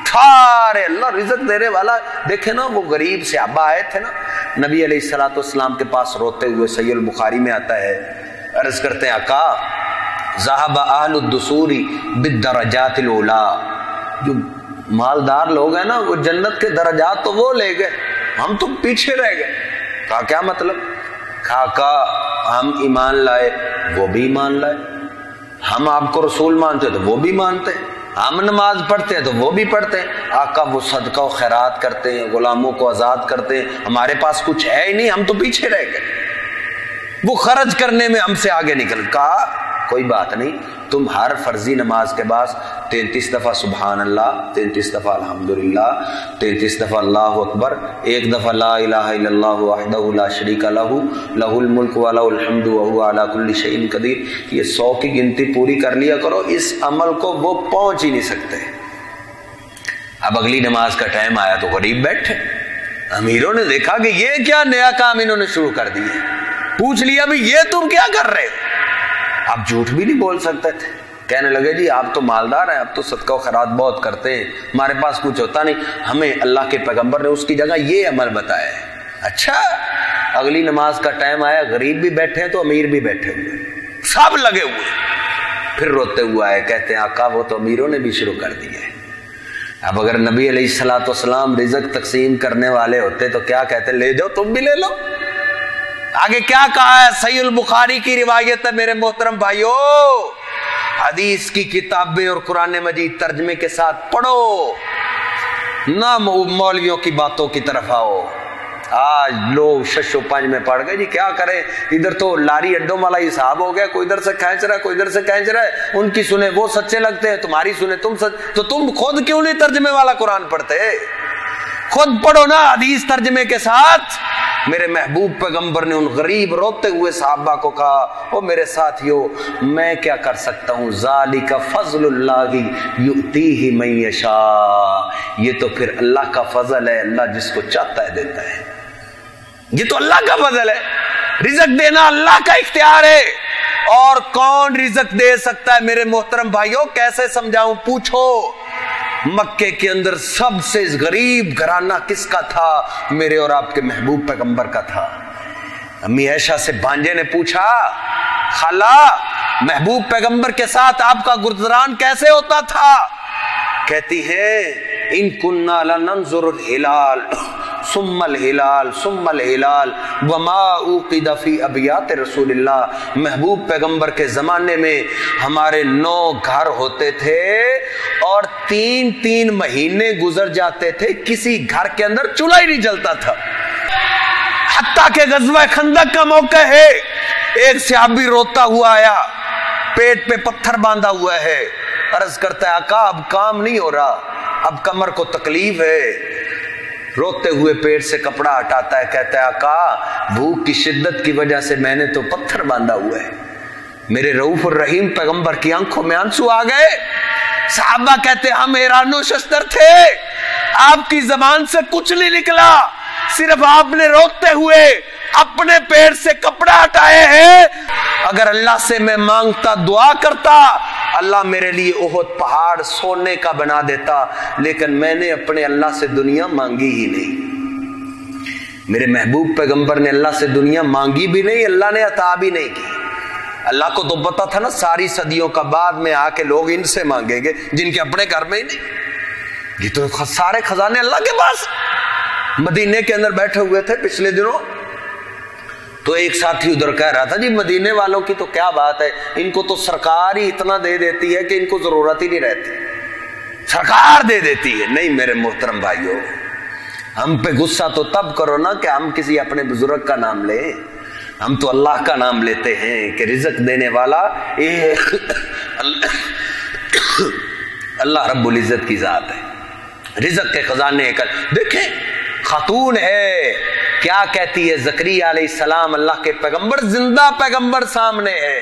Speaker 1: सारे अल्लाह रिज़्क देने वाला। देखे ना वो गरीब सहाबा आए थे ना नबी अलैहिस्सलाम के पास रोते हुए, सहीह बुखारी में आता है, अर्ज करते हैं आका ज़हबा अहलुद्दुसूरी बिद्दरजातिल उला, जो मालदार लोग हैं ना वो जन्नत के दरजात तो वो ले गए, हम तो पीछे रह गए। कहा क्या मतलब? खाका हम ईमान लाए, वो भी ईमान लाए, हम आपको रसूल मानते तो वो भी मानते हैं, हम नमाज पढ़ते हैं तो वो भी पढ़ते हैं। आका वो सदका और खैरात करते हैं, गुलामों को आजाद करते हैं, हमारे पास कुछ है ही नहीं, हम तो पीछे रह गए, वो खर्च करने में हमसे आगे निकल। कहा कोई बात नहीं, तुम हर फर्जी नमाज के बाद 33 दफा सुबहान अल्लाह, 33 दफा अल्हम्दुलिल्लाह, 33 दफा अल्लाहु अकबर, एक दफा ला इलाहा इल्लल्लाह वहदहु ला शरीका लहू लहुल मुल्क व लहुल हम्दु व हुवा अला कुल्ली शैइन कदीर। ये 100 की गिनती पूरी कर लिया करो, इस अमल को वो पहुंच ही नहीं सकते। अब अगली नमाज का टाइम आया तो गरीब बैठे, अमीरों ने देखा कि ये क्या नया काम इन्होंने शुरू कर दिया, पूछ लिया भी ये तुम क्या कर रहे हो? आप झूठ भी नहीं बोल सकते थे, कहने लगे जी आप तो मालदार हैं, आप तो सदका और खैरात बहुत करते हैं, हमारे पास कुछ होता नहीं, हमें अल्लाह के पैगंबर ने उसकी जगह ये अमल बताया है। अच्छा, अगली नमाज का टाइम आया, गरीब भी बैठे हैं तो अमीर भी बैठे हुए, सब लगे हुए, फिर रोते हुए आए, कहते हैं आका वो तो अमीरों ने भी शुरू कर दिया है। अब अगर नबी अलैहिस्सलाम रिज़्क तकसीम करने वाले होते तो क्या कहते? ले जाओ तुम भी ले लो। आगे क्या कहा है? सहीह बुखारी की रिवायत है मेरे मोहतरम भाइयों, हदीस की किताबें और कुरान मजीद तर्जमे के साथ पढ़ो, ना मौलवियों की बातों की तरफ आओ। आज लोग शशो पंज में पड़ गए जी, क्या करें, इधर तो लारी अड्डों वाला हिसाब हो गया, कोई इधर से खींच रहा है, कोई इधर से खींच रहा है, उनकी सुने वो सच्चे लगते हैं, तुम्हारी सुने तुम सच, तो तुम खुद क्यों नहीं तर्जमे वाला कुरान पढ़ते? खुद पढ़ो ना हदीस तर्जमे के साथ। मेरे महबूब पैगंबर ने उन गरीब रोते हुए सहाबा को कहा, ओ मेरे साथियों मैं क्या कर सकता हूँ, ज़ालिका फ़ज़्लुल्लाहि युतीहि मन यशा, ये तो फिर अल्लाह का फजल है, अल्लाह जिसको चाहता है देता है, ये तो अल्लाह का फजल है, रिज़्क देना अल्लाह का इख्तियार है। और कौन रिज़्क दे सकता है मेरे मोहतरम भाइयों? कैसे समझाऊं? पूछो। मक्के के अंदर सबसे गरीब घराना किसका था? मेरे और आपके महबूब पैगंबर का था। अम्मी ऐशा से भांजे ने पूछा, खाला महबूब पैगंबर के साथ आपका गुजरान कैसे होता था? कहती है इन कुन्ना लनंजुरुल हिलाल सुम्मल हिलाल सुम्मल हिलाल वमा उक़िदा फी अबियात रसूलिल्लाह। महबूब पैगंबर के जमाने में हमारे 9 घर होते थे और 3-3 महीने गुजर जाते थे, किसी घर के अंदर चूल्हा ही नहीं जलता था। हत्ता के गज़वा खंदक का मौका है, एक सहाबी रोता हुआ आया, पेट पे पत्थर बांधा हुआ है, अर्ज करता है आका अब काम नहीं हो रहा, अब कमर को तकलीफ है। रोते हुए पेट से कपड़ा हटाता है, कहता है आका भूख की शिद्दत की वजह से मैंने तो पत्थर बांधा हुआ है। मेरे रऊफ और रहीम पैगंबर की आंखों में आंसू आ गए। सहाबा कहते हम हैरानो शस्तर थे, आपकी जबान से कुछ नहीं निकला, सिर्फ आपने रोते हुए अपने पेट से कपड़ा हटाए हैं। अगर अल्लाह से मैं मांगता, दुआ करता, अल्लाह मेरे लिए ओहद पहाड़ सोने का बना देता, लेकिन मैंने अपने अल्लाह से दुनिया मांगी ही नहीं। मेरे महबूब पैगंबर ने अल्लाह से दुनिया मांगी भी नहीं, अल्लाह ने अता भी नहीं की। अल्लाह को तो पता था ना सारी सदियों का बाद में आके लोग इनसे मांगेंगे जिनके अपने घर में ही नहीं। ये तो सारे खजाने अल्लाह के पास। मदीने के अंदर बैठे हुए थे पिछले दिनों, तो एक साथी उधर कह रहा था जी मदीने वालों की तो क्या बात है, इनको तो सरकार ही इतना दे देती है कि इनको जरूरत ही नहीं रहती, सरकार दे देती है। नहीं मेरे मोहतरम भाइयों, हम पे गुस्सा तो तब करो ना कि हम किसी अपने बुजुर्ग का नाम ले, हम तो अल्लाह का नाम लेते हैं कि रिज़्क देने वाला अल्लाह रब्बुल इज्जत की जात है, रिज़्क के खजाने का। देखें खातून है, क्या कहती है ज़करिया अलैहिस्सलाम अल्लाह के पैगंबर, जिंदा पैगंबर सामने है,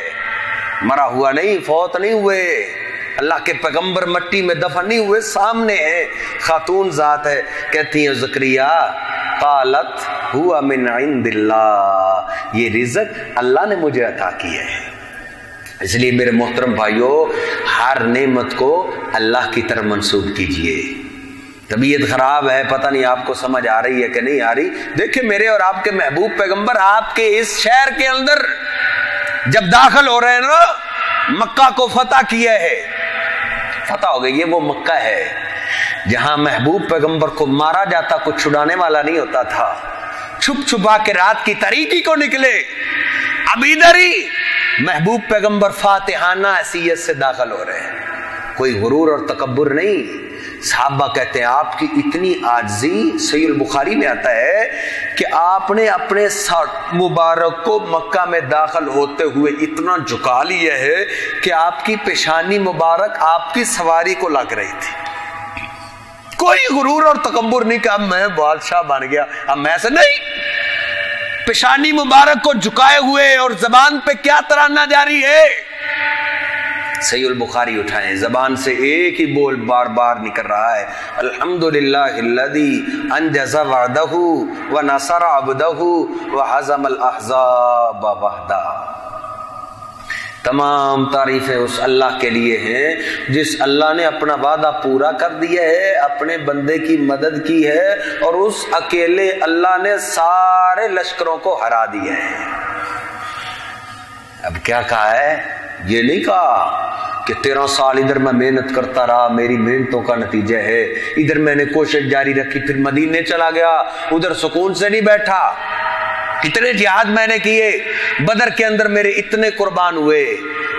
Speaker 1: मरा हुआ नहीं, फौत नहीं हुए, अल्लाह के पैगंबर मट्टी में दफन नहीं हुए, सामने है, खातून जात है। कहती है ज़करिया क़ालत हुआ मिन इंदिल्लाह, ये रिज़्क अल्लाह ने मुझे अता किया है। इसलिए मेरे मोहतरम भाइयों, हर नेमत को अल्लाह की तरफ मंसूब कीजिए। तबीयत खराब है, पता नहीं आपको समझ आ रही है कि नहीं आ रही। देखिए मेरे और आपके महबूब पैगंबर आपके इस शहर के अंदर जब दाखिल हो रहे हैं ना, मक्का को फतह किया है, फतह हो गई, ये वो मक्का है जहां महबूब पैगंबर को मारा जाता, कुछ छुड़ाने वाला नहीं होता था, छुप छुपा के रात की तारीकी को निकले। अब इधर ही महबूब पैगंबर फातिहाना हैसियत से दाखिल हो रहे हैं, कोई गुरूर और तकब्बुर नहीं। साहबा कहते हैं आपकी इतनी आजी, सहीह बुखारी में आता है कि आपने अपने सर मुबारक को मक्का में दाखिल होते हुए इतना झुका लिया है कि आपकी पेशानी मुबारक आपकी सवारी को लग रही थी। कोई गुरूर और तकब्बुर नहीं कि अब मैं बादशाह बन गया, अब मैं से नहीं, पेशानी मुबारक को झुकाए हुए और जबान पे क्या तराना जारी है। सहीह बुखारी उठाएं, जबान से एक ही बोल बार बार निकल रहा है, अल्हम्दुलिल्लाहिल्लज़ी अंजज़ा वअदहू व नसरा अब्दहू व हज़मल अहज़ाब वहदा। तमाम तारीफें उस अल्लाह के लिए हैं जिस अल्लाह ने अपना वादा पूरा कर दिया है, अपने बंदे की मदद की है, और उस अकेले अल्लाह ने सारे लश्करों को हरा दिया है। अब क्या कहा है, ये नहीं कहा कि 13 साल इधर मैं मेहनत करता रहा, मेरी मेहनतों का नतीजा है, इधर मैंने कोशिश जारी रखी, फिर मदीने चला गया, उधर सुकून से नहीं बैठा, कितने जिहाद मैंने किए, बदर के अंदर मेरे इतने कुर्बान हुए,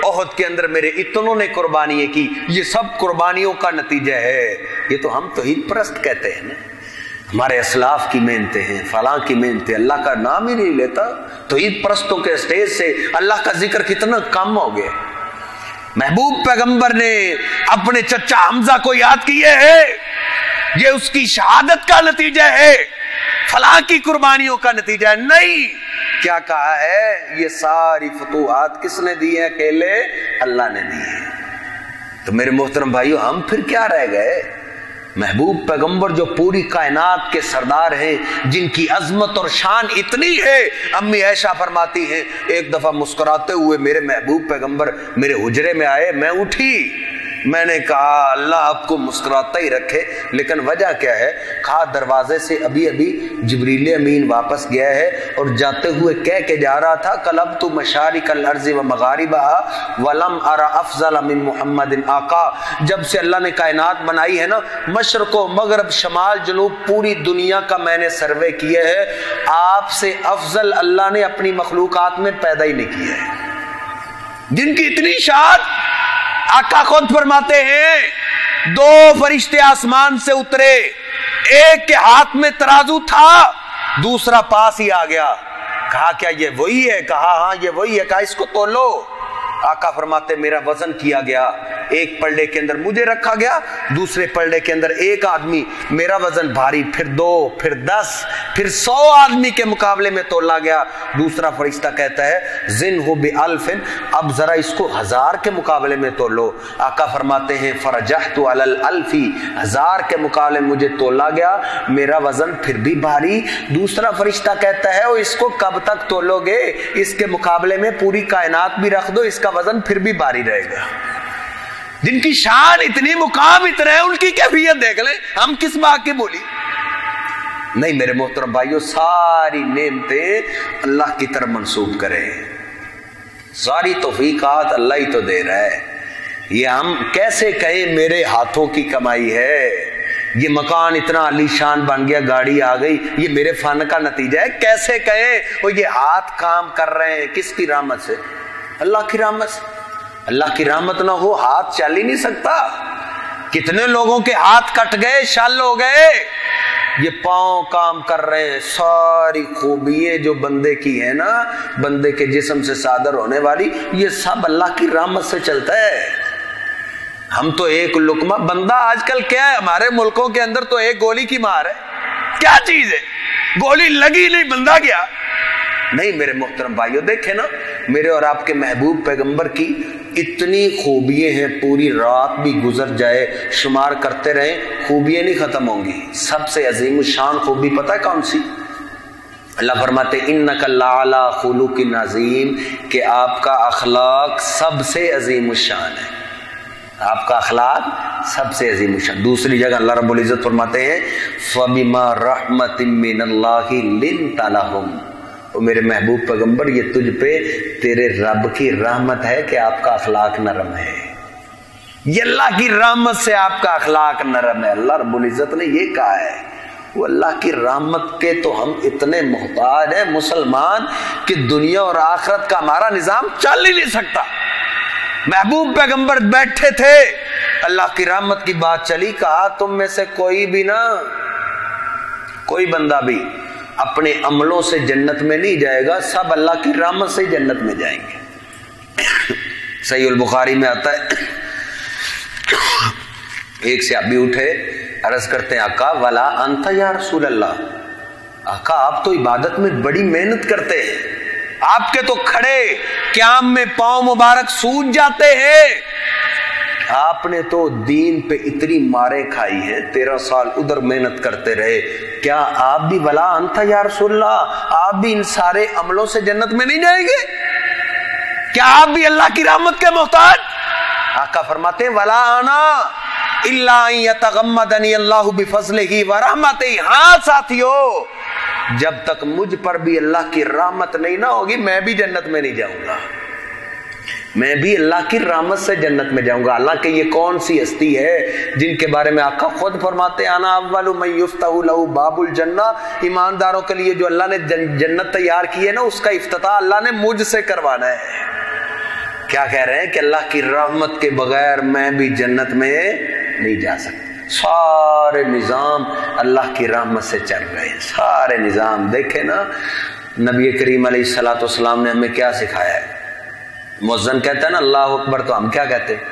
Speaker 1: ओहद के अंदर मेरे इतनों ने कुर्बानियां की, ये सब कुर्बानियों का नतीजा है। ये तो हम तौहीद परस्त कहते हैं ना, हमारे असलाफ की मेहनतें हैं, फलां की मेहनतें, अल्लाह का नाम ही नहीं लेता। तौहीद परस्तों के स्टेज से अल्लाह का जिक्र कितना कम हो गया। महबूब पैगंबर ने अपने चचा हमजा को याद किए है, ये उसकी शहादत का नतीजा है, फलां की कुर्बानियों का नतीजा है। नहीं, क्या कहा है, ये सारी फतूहात किसने दी है, अकेले अल्लाह ने दी है। तो मेरे मोहतरम भाइयों, हम फिर क्या रह गए। महबूब पैगंबर जो पूरी कायनात के सरदार हैं, जिनकी अजमत और शान इतनी है, अम्मी ऐशा फरमाती हैं एक दफा मुस्कुराते हुए मेरे महबूब पैगंबर मेरे हुजरे में आए, मैं उठी, میں نے کہا اللہ آپ کو مسکراتا ہی رکھے، لیکن وجہ کیا ہے؟ کہا دروازے سے ابھی ابھی جبریل امین واپس گیا ہے اور جاتے ہوئے کہہ کے جا رہا تھا قلبت مشارق الارض و مغاربها ولم ارى افضل من محمد آقا۔ جب سے اللہ نے کائنات بنائی ہے نا، مشرق و مغرب، شمال جنوب، پوری دنیا کا میں نے سروے کیا ہے، آپ سے افضل اللہ نے اپنی مخلوقات میں پیدا ہی نہیں کیا ہے۔ جن کی اتنی شان، آقا خود فرماتے ہیں 2 فرشتے آسمان سے اترے، ایک کے ہاتھ میں ترازو تھا، دوسرا پاس ہی آ گیا۔ کہا کیا یہ وہی ہے؟ کہا ہاں یہ وہی ہے۔ کہا اس کو تولو۔ آقا فرماتے میرا وزن کیا گیا، ایک پلڑے کے اندر مجھے رکھا گیا، دوسرے پلڑے کے اندر ایک آدمی، میرا وزن بھاری، پھر 2، پھر 10، پھر 100 آدمی کے مقابلے میں تولا گیا۔ دوسرا فرشتہ کہتا ہے زنہ بألف، اب ذرا اس کو 1000 کے مقابلے میں تولو۔ آقا فرماتے ہیں فرجحت علی الالف، 1000 کے مقابلے میں مجھے تولا گیا، میرا وزن پھر بھی بھاری۔ دوسرا فرشتہ کہتا ہے اس کو کب تک تولو گے؟ اس کے مقابلے میں پوری کائنات بھی رکھ دو، اس کا وزن پھر بھی بھاری رہے گا۔ جن کی شان اتنی، مقام اتنا ہے، ان کی کیفیت دیکھ لیں، ہم کس بات کی بولی؟ نہیں میرے محترم بھائیوں، ساری نعمتیں اللہ کی طرف منسوب کریں، ساری توفیقات اللہ ہی تو دے رہا ہے۔ یہ ہم کیسے کہیں میرے ہاتھوں کی کمائی ہے، یہ مکان اتنا عالی شان بن گیا، گاڑی آ گئی، یہ میرے فن کا نتیجہ ہے؟ کیسے کہیں وہ یہ ہاتھ کام کر رہے ہیں؟ کس کی رحمت سے؟ اللہ کی رحمت سے۔ اللہ کی رحمت نہ ہو ہاتھ چل ہی نہیں سکتا۔ کتنے لوگوں کے ہاتھ کٹ گئے، شل ہو گئے، یہ پاؤں کام کر رہے ہیں۔ ساری خوبیاں جو بندے کی ہے نا، بندے کے جسم سے صادر ہونے والی، یہ سب اللہ کی رحمت سے چلتا ہے۔ ہم تو ایک لقمہ، بندہ آج کل کیا ہے ہمارے ملکوں کے اندر تو ایک گولی کی مار ہے۔ کیا چیز ہے؟ گولی لگی نہیں، بندہ گیا نہیں۔ میرے محترم بھائیوں دیکھیں نا، میرے اور آپ کے محبوب پیغمبر کی اتنی خوبیاں ہیں، پوری رات بھی گزر جائے شمار کرتے رہیں، خوبیاں نہیں ختم ہوں گی۔ سب سے عظیم الشان خوبی پتہ ہے کون سی؟ اللہ فرماتے انک لعلی خلق عظیم، کہ آپ کا اخلاق سب سے عظیم الشان ہے، آپ کا اخلاق سب سے عظیم الشان۔ دوسری جگہ اللہ رب العزت فرماتے ہیں فَبِمَا رَحْمَةٍ مِّنَ اللَّهِ لِنْتَ لَهُمْ، اور میرے محبوب پیغمبر یہ تجھ پہ تیرے رب کی رحمت ہے کہ آپ کا اخلاق نرم ہے۔ یہ اللہ کی رحمت سے آپ کا اخلاق نرم ہے۔ اللہ رب العزت نے یہ کہا ہے، وہ اللہ کی رحمت کے تو ہم اتنے محتاج ہیں مسلمان کہ دنیا اور آخرت کا ہمارا نظام چل ہی نہیں سکتا۔ محبوب پیغمبر بیٹھے تھے، اللہ کی رحمت کی بات چلی، کہا تم میں سے کوئی بھی نہ، کوئی بندہ بھی اپنے عملوں سے جنت میں نہیں جائے گا، سب اللہ کی رحمت سے جنت میں جائیں گے۔ صحیح البخاری میں آتا ہے ایک صحابی اٹھے، عرض کرتے ہیں آقا ولا انت یا رسول اللہ، آقا آپ تو عبادت میں بڑی محنت کرتے ہیں، آپ کے تو کھڑے قیام میں پاؤں مبارک سوج جاتے ہیں، آپ نے تو دین پہ اتنی مارے کھائی ہیں، 13 سال ادھر محنت کرتے رہے، کیا آپ بھی ولا انت یا رسول اللہ، آپ بھی ان سارے عملوں سے جنت میں نہیں جائیں گے؟ کیا آپ بھی اللہ کی رحمت کے محتاج؟ آقا فرماتے ہیں ولا انا الا ان یتغمدنی اللہ بفضلہ ورحمتہ، ہاں ساتھیو جب تک مجھ پر بھی اللہ کی رحمت نہیں نہ ہوگی میں بھی جنت میں نہیں جاؤں گا، میں بھی اللہ کی رحمت سے جنت میں جاؤں گا۔ حالانکہ یہ کون سی ہستی ہے جن کے بارے میں آقا خود فرماتے ہیں انا اول من یفتح له باب الجنہ، ایمانداروں کے لیے جو اللہ نے جنت تیار کی ہے نا، اس کا افتتاح اللہ نے مجھ سے کروانا ہے۔ کیا کہہ رہے ہیں کہ اللہ کی رحمت کے بغیر میں بھی جنت میں نہیں جا سکتا۔ سارے نظام اللہ کی رحمت سے چل رہے ہیں، سارے نظام دیکھیں نا۔ نبی کریم علیہ الصلوۃ والسلام نے ہمیں کیا سکھایا ہے؟ مؤذن کہتا ہے نا اللہ اکبر، تو ہم کیا کہتے ہیں؟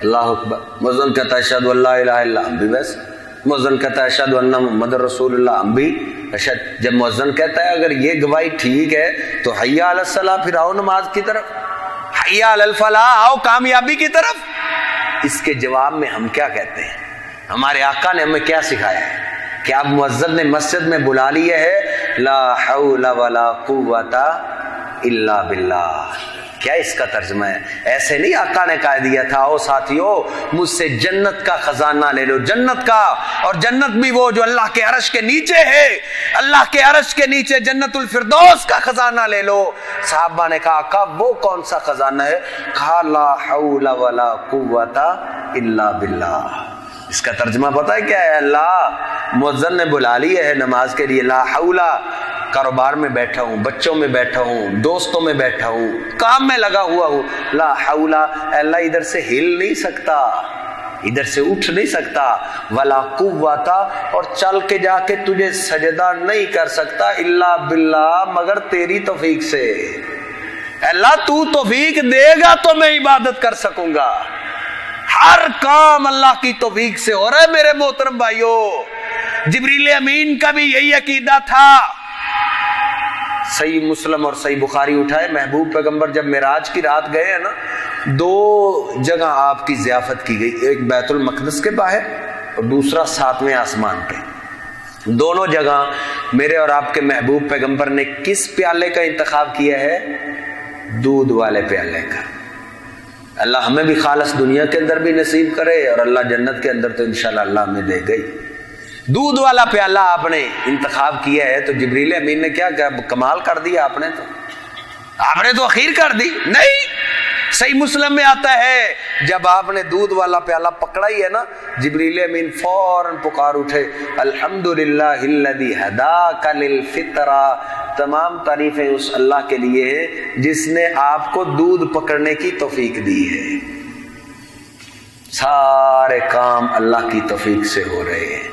Speaker 1: اللہ اکبر۔ مؤذن کہتا ہے اشہد ان لا الہ الا اللہ، ہم بھی ویسے۔ مؤذن کہتا ہے اشہد ان محمد رسول اللہ، ہم بھی اشہد۔ جب مؤذن کہتا ہے اگر یہ گواہی ٹھیک ہے تو حی علی الصلاۃ، پھر آؤ نماز کی طرف، حی علی الفلاح، آؤ کامیابی کی طرف۔ اس کے جواب میں ہم کیا کہتے ہیں؟ ہمارے آقا نے ہمیں کیا سکھایا ہے کہ اب مؤذن نے مسجد میں بلا لیا ہے لا حول ولا قوت الا باللہ، क्या इसका तर्जमा है? ऐसे नहीं आका ने कह दिया था, ओ साथियों मुझसे जन्नत का खजाना ले लो, जन्नत का, और जन्नत भी वो जो अल्लाह के अर्श के नीचे है, अल्लाह के अर्श के नीचे जन्नतुल फिरदौस का खजाना ले लो। साहबा ने कहा आका वो कौन सा खजाना है? कहा ला हौला वला कुव्वता इल्ला बिल्लाह। इसका तर्जमा पता है क्या है? अल्लाह मुअज्जिन ने बुला लिया है नमाज के लिए, ला हौला, कारोबार में बैठा हूँ, बच्चों में बैठा हूँ, दोस्तों में बैठा हूँ, काम में लगा हुआ हूँ, ला हौला, अल्लाह इधर से हिल नहीं सकता, इधर से उठ नहीं सकता, वला कुव्वता, और चल के जाके तुझे सजदा नहीं कर सकता, इल्ला बिल्लाह, मगर तेरी तौफीक से। अल्लाह तू तौफीक देगा तो मैं इबादत कर सकूंगा। हर काम अल्लाह की तौफीक से हो रहा है मेरे मोहतरम भाइयों। जिब्रील अमीन का भी यही अकीदा था। सही मुस्लिम और सही बुखारी उठाए, महबूब पैगंबर जब मेराज की रात गए हैं ना, 2 जगह आपकी ज़ियाफत की गई, एक बैतुल मक़दस के बाहर और दूसरा 7वें आसमान पे। दोनों जगह मेरे और आपके महबूब पैगंबर ने किस प्याले का इंतखाब किया है? दूध वाले प्याले का। अल्लाह हमें भी खालस दुनिया के अंदर भी नसीब करे, और अल्लाह जन्नत के अंदर तो इंशाल्लाह अल्लाह हमें दे गई। दूध वाला प्याला आपने इंतखाब किया है, तो जिब्रील अमीन ने क्या कमाल कर दिया, आपने तो अखीर कर दी। नहीं, सही मुस्लिम में आता है जब आपने दूध वाला प्याला पकड़ा ही है ना, जिब्रील अमीन फौरन पुकार उठे, अल्हम्दुलिल्लाहिल्लज़ी हदाका लिल फितरा, तमाम तारीफें उस अल्लाह के लिए है जिसने आपको दूध पकड़ने की तौफीक दी है। सारे काम अल्लाह की तौफीक से हो रहे हैं।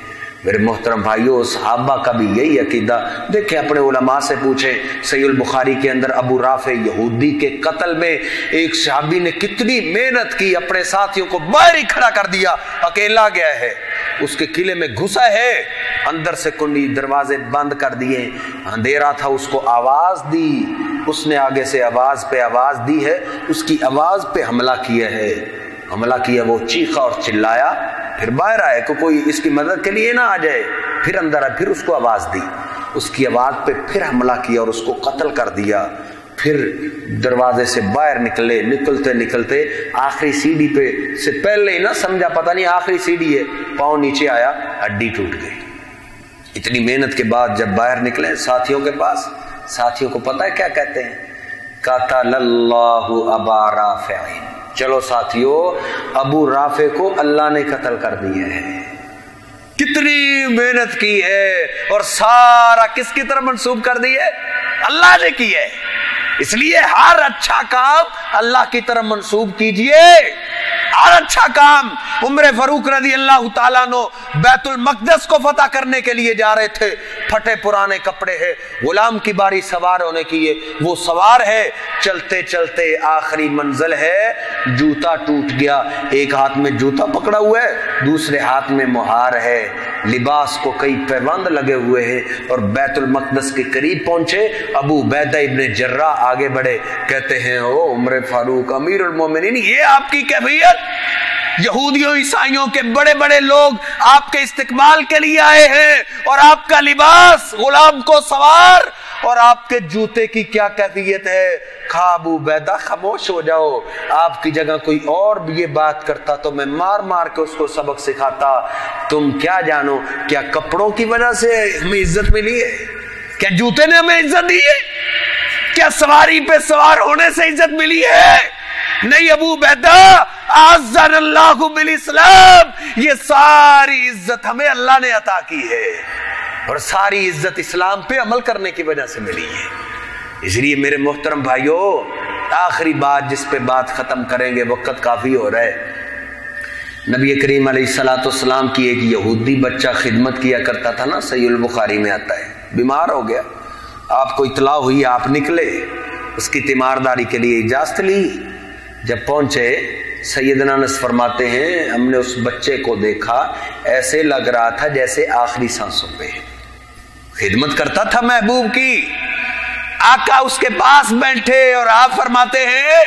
Speaker 1: मेरे मोहतरम भाइयों, सहाबा का भी यही अकीदा। देखें, अपने उलमा से पूछें, सहीहुल बुखारी के अंदर अबू राफे यहूदी के कत्ल में एक सहाबी ने कितनी मेहनत की, अपने साथियों को बाहर ही खड़ा कर दिया, अकेला गया है, उसके किले में घुसा है, अंदर से कुंडी दरवाजे बंद कर दिए, अंधेरा था, उसको आवाज दी, उसने आगे से आवाज पे आवाज दी है, उसकी आवाज पे हमला किया है, हमला किया, वो चीखा और चिल्लाया, फिर बाहर आए को कोई इसकी मदद के लिए ना आ जाए, फिर अंदर आए, फिर उसको आवाज दी, उसकी आवाज पे फिर हमला किया और उसको कत्ल कर दिया। फिर दरवाजे से बाहर निकले, निकलते निकलते आखिरी सीढ़ी पे से पहले ही ना समझा, पता नहीं आखिरी सीढ़ी है, पांव नीचे आया, हड्डी टूट गई। इतनी मेहनत के बाद जब बाहर निकले साथियों के पास, साथियों को पता है क्या कहते हैं? कतलल्लाहु अबा राफ़िईन, चलो साथियों, अबू राफे को अल्लाह ने कत्ल कर दिया है। कितनी मेहनत की है और सारा किसकी तरफ मंसूब कर दी है? अल्लाह ने की है। इसलिए हर अच्छा काम अल्लाह की तरफ मंसूब कीजिए। हर अच्छा काम, उमर फारूक रज़ी अल्लाह ताला अन्हु बैतुल मक़दस को फतह करने के लिए जा रहे थे, फटे पुराने कपड़े हैं, गुलाम की बारी सवार होने की है, वो सवार है, चलते चलते आखिरी मंजिल है, जूता टूट गया, एक हाथ में जूता पकड़ा हुआ है, दूसरे हाथ में मुहार है, लिबास को कई पैबंद लगे हुए हैं, और बैतुल मक़दस के करीब पहुंचे। अबू उबैदा इब्ने जर्रा आगे बढ़े, कहते हैं ओ उमर फारूक अमीरुल मोमिनीन, ये आपकी कैफियत? यहूदियों ईसाइयों के बड़े बड़े लोग आपके इस्तिकबाल के लिए आए हैं, और आपका लिबास गुलाम को सवार, और आपके जूते की क्या कैफियत है? अबू उबैदा खामोश हो जाओ, आपकी जगह कोई और भी ये बात करता तो मैं मार मार के उसको सबक सिखाता। तुम क्या जानो, क्या कपड़ों की वजह से हमें इज्जत मिली है? क्या जूते ने हमें इज्जत दी है? क्या सवारी पे सवार होने से इज्जत मिली है? नहीं अबू उबैदा, अज़्ज़नल्लाहु बिल इस्लाम, ये सारी इज्जत हमें अल्लाह ने अता की है, और सारी इज्जत इस्लाम पे अमल करने की वजह से मिली है। इसलिए मेरे मोहतरम भाइयों, आखिरी बात जिस पे बात खत्म करेंगे, वक्त काफी हो रहा है। नबी करीम अलैहिस्सलाम की एक यहूदी बच्चा खिदमत किया करता था ना, सहीहुल बुखारी में आता है, बीमार हो गया, आपको इतला हुई, आप निकले उसकी तीमारदारी के लिए, इजाजत ली। जब पहुंचे, सैयदना अनस फरमाते हैं, हमने उस बच्चे को देखा, ऐसे लग रहा था जैसे आखिरी सांसों पे खिदमत करता था महबूब की। आका उसके पास बैठे और आप फरमाते हैं,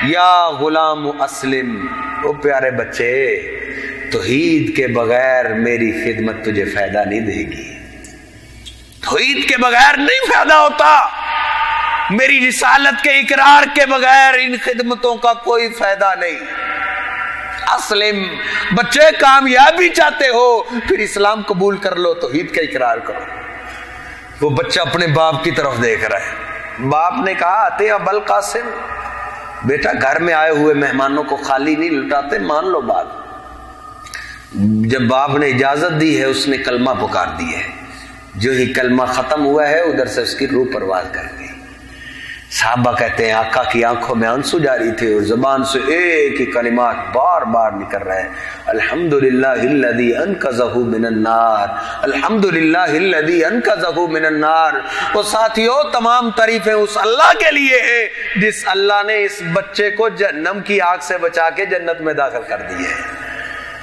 Speaker 1: या गुलाम अस्लिम, ओ प्यारे बच्चे, तौहीद के बगैर मेरी खिदमत तुझे फायदा नहीं देगी। तौहीद के बगैर नहीं फायदा होता। मेरी रिसालत के इकरार के बगैर इन खिदमतों का कोई फायदा नहीं। असलिम बच्चे कामयाबी चाहते हो फिर इस्लाम कबूल कर लो, तौहीद का इकरार करो। वो बच्चा अपने बाप की तरफ देख रहा है। बाप ने कहा आते अबल कासिम, बेटा घर में आए हुए मेहमानों को खाली नहीं लुटाते, मान लो बात। जब बाप ने इजाजत दी है उसने कलमा पुकार दी है। जो ही कलमा खत्म हुआ है उधर से उसकी रूह परवाज कर गई। साहबा कहते हैं आका की आंखों में आंसू जारी थे और जुबान से एक ही कलिमात बार बार निकल रहे हैं, अल्हम्दुलिल्लाहिल्लज़ी अनक़ज़हु मिनन नार, अल्हम्दुलिल्लाहिल्लज़ी अनक़ज़हु मिनन नार। और साथियों तमाम तारीफें उस अल्लाह के लिए है जिस अल्लाह ने इस बच्चे को जहन्नम की आग से बचा के जन्नत में दाखिल कर दी है।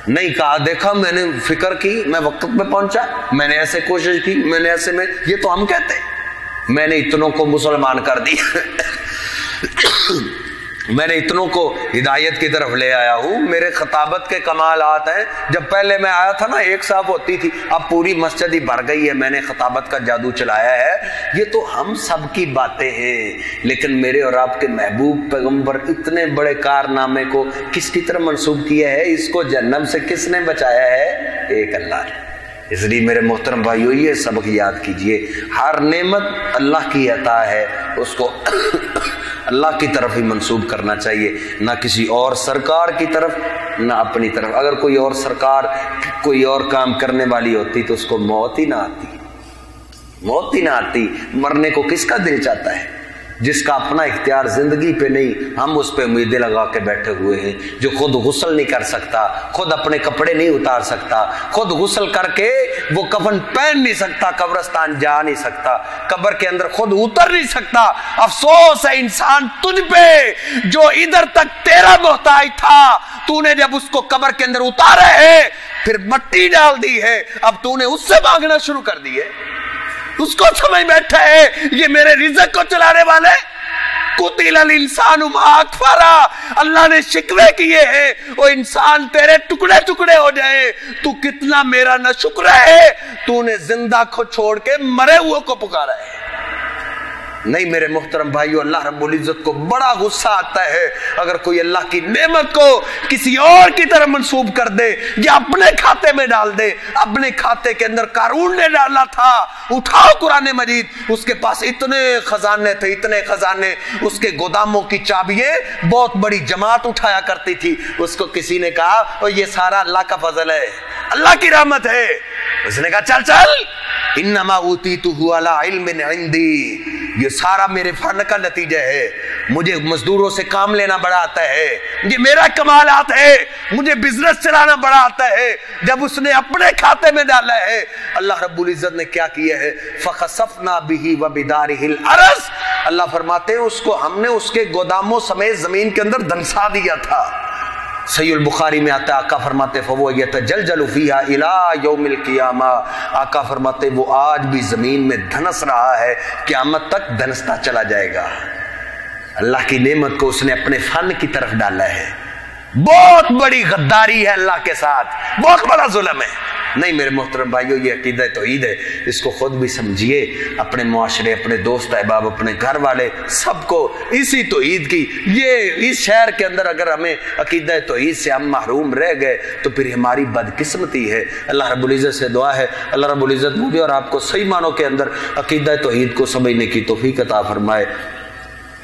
Speaker 1: नहीं कहा देखा मैंने फिक्र की, मैं वक्त पे पहुंचा, मैंने ऐसे कोशिश की, मैंने ऐसे में, ये तो हम कहते हैं मैंने इतनों को मुसलमान कर दिया मैंने इतनों को हिदायत की तरफ ले आया हूं, मेरे खताबत के कमालात हैं। जब पहले मैं आया था ना एक साहब होती थी, अब पूरी मस्जिद ही भर गई है, मैंने खताबत का जादू चलाया है। ये तो हम सब की बातें हैं, लेकिन मेरे और आपके महबूब पैगंबर इतने बड़े कारनामे को किसकी तरफ मंसूब किया है, इसको जहन्नम से किसने बचाया है, एक अल्लाह ने। इसलिए मेरे मोहतरम भाइयों ये सबक याद कीजिए, हर नेमत अल्लाह की अता है, उसको अल्लाह की तरफ ही मंसूब करना चाहिए, ना किसी और सरकार की तरफ ना अपनी तरफ। अगर कोई और सरकार कोई और काम करने वाली होती तो उसको मौत ही ना आती, मौत ही ना आती। मरने को किसका दिल चाहता है? जिसका अपना इख्तियार जिंदगी पे नहीं, हम उस पे उम्मीदें लगा के बैठे हुए हैं। जो खुद गुस्ल नहीं कर सकता, खुद अपने कपड़े नहीं उतार सकता, खुद गुस्ल करके वो कफन पहन नहीं सकता, कब्रिस्तान जा नहीं सकता, कब्र के अंदर खुद उतर नहीं सकता। अफसोस है इंसान तुझ पे जो इधर तक तेरा मोहताज था, तूने जब उसको कब्र के अंदर उतारा है फिर मिट्टी डाल दी है, अब तूने उससे मांगना शुरू कर दी है। उसको समझ बैठा है ये मेरे रिज़्क़ को चलाने वाले। कुतिल इंसानु मा अकफरा, अल्लाह ने शिकवे किए हैं वो इंसान तेरे टुकड़े टुकड़े हो जाए, तू कितना मेरा न शुक्र है, तूने जिंदा को छोड़ के मरे हुए को पुकारा है। नहीं मेरे मोहतरम भाइयों, अल्लाह रब्बुल इज्जत को बड़ा गुस्सा आता है अगर कोई अल्लाह की नेमत को किसी और की तरफ मंसूब कर दे या अपने खाते में डाल दे। अपने खाते के अंदर कारून ने डाला था, उठाओ कुरान मजीद, उसके पास इतने खजाने थे, इतने खजाने, उसके गोदामों की चाबियां बहुत बड़ी जमात उठाया करती थी। उसको किसी ने कहा और ये सारा अल्लाह का फजल है, अल्लाह की रहमत है। उसने कहा चल चल, इन्नमा ऊतीतुहु अला इल्मिन इंदी, ये सारा मेरे फन का नतीजा है, मुझे मजदूरों से काम लेना बड़ा आता है, ये मेरा कमालात है, मुझे बिजनेस चलाना बड़ा आता है। जब उसने अपने खाते में डाला है, अल्लाह रब्बुल इज्जत ने क्या किया है, फखसफना बिही व बिदारिहिल अर्ज़, अल्लाह फरमाते हैं उसको हमने उसके गोदामों समेत जमीन के अंदर धंसा दिया था। सहीह बुखारी में आता है, आका फरमाते फवो यतजलजलु फीहा इला यौमिल क़ियामा, आका फरमाते वो आज भी जमीन में धनस रहा है, क़यामत तक धनसता चला जाएगा। अल्लाह की नेमत को उसने अपने फन की तरफ डाला है। बहुत बड़ी गद्दारी है अल्लाह के साथ, बहुत बड़ा जुल्म है। नहीं मेरे मोहतरम भाइयों, ये अकीदा तौहीद है, इसको खुद भी समझिए, अपने मुआशरे, अपने दोस्त अहबाब, अपने घर वाले सबको इसी तौहीद की, ये इस शहर के अंदर अगर हमें अकीदा तौहीद से हम महरूम रह गए तो फिर हमारी बदकिस्मती है। अल्लाह रब्बुल इज्जत से दुआ है अल्लाह रब्बुल इज्जत मुझे और आपको सही मानों के अंदर अकीदा तौहीद को समझने की तौफीक अता फरमाए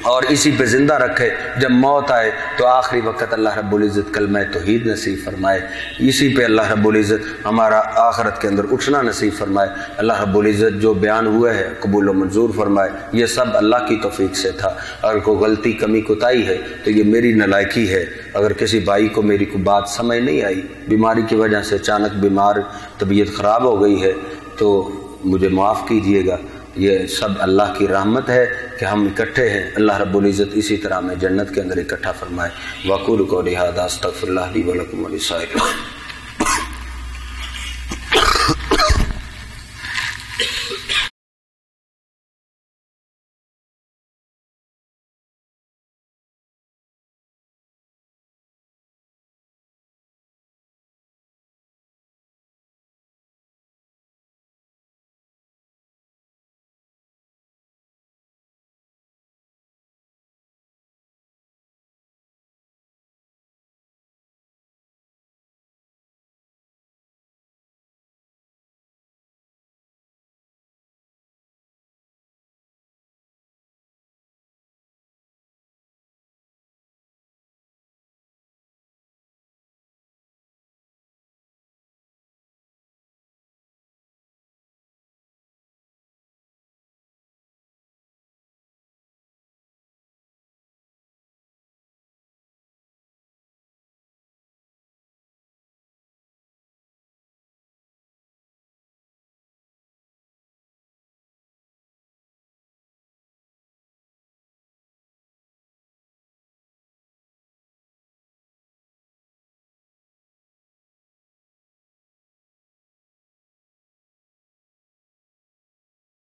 Speaker 1: और इसी पे जिंदा रखे। जब मौत आए तो आखिरी वक्त अल्लाह रब्बुल इज़्ज़त कलमा तौहीद नसीब फरमाए, इसी पे अल्लाह रब्बुल इज़्ज़त हमारा आखिरत के अंदर उठना नसीब फरमाए। अल्लाह रब्बुल इज़्ज़त जो बयान हुआ है कबूल व मंजूर फरमाए। ये सब अल्लाह की तौफीक से था, अगर कोई गलती कमी कोताही है तो ये मेरी नालायकी है। अगर किसी भाई को मेरी कोई बात समझ नहीं आई, बीमारी की वजह से अचानक बीमार, तबीयत ख़राब हो गई है, तो मुझे माफ़ कीजिएगा। ये सब अल्लाह की रहमत है कि हम इकट्ठे हैं। अल्लाह रब्बुल इज़्ज़त इसी तरह में जन्नत के अंदर इकट्ठा फरमाए। वक़ूलु क़ौली हाज़ा अस्तग़फ़िरुल्लाह ली व लकुम व लिसाइरिल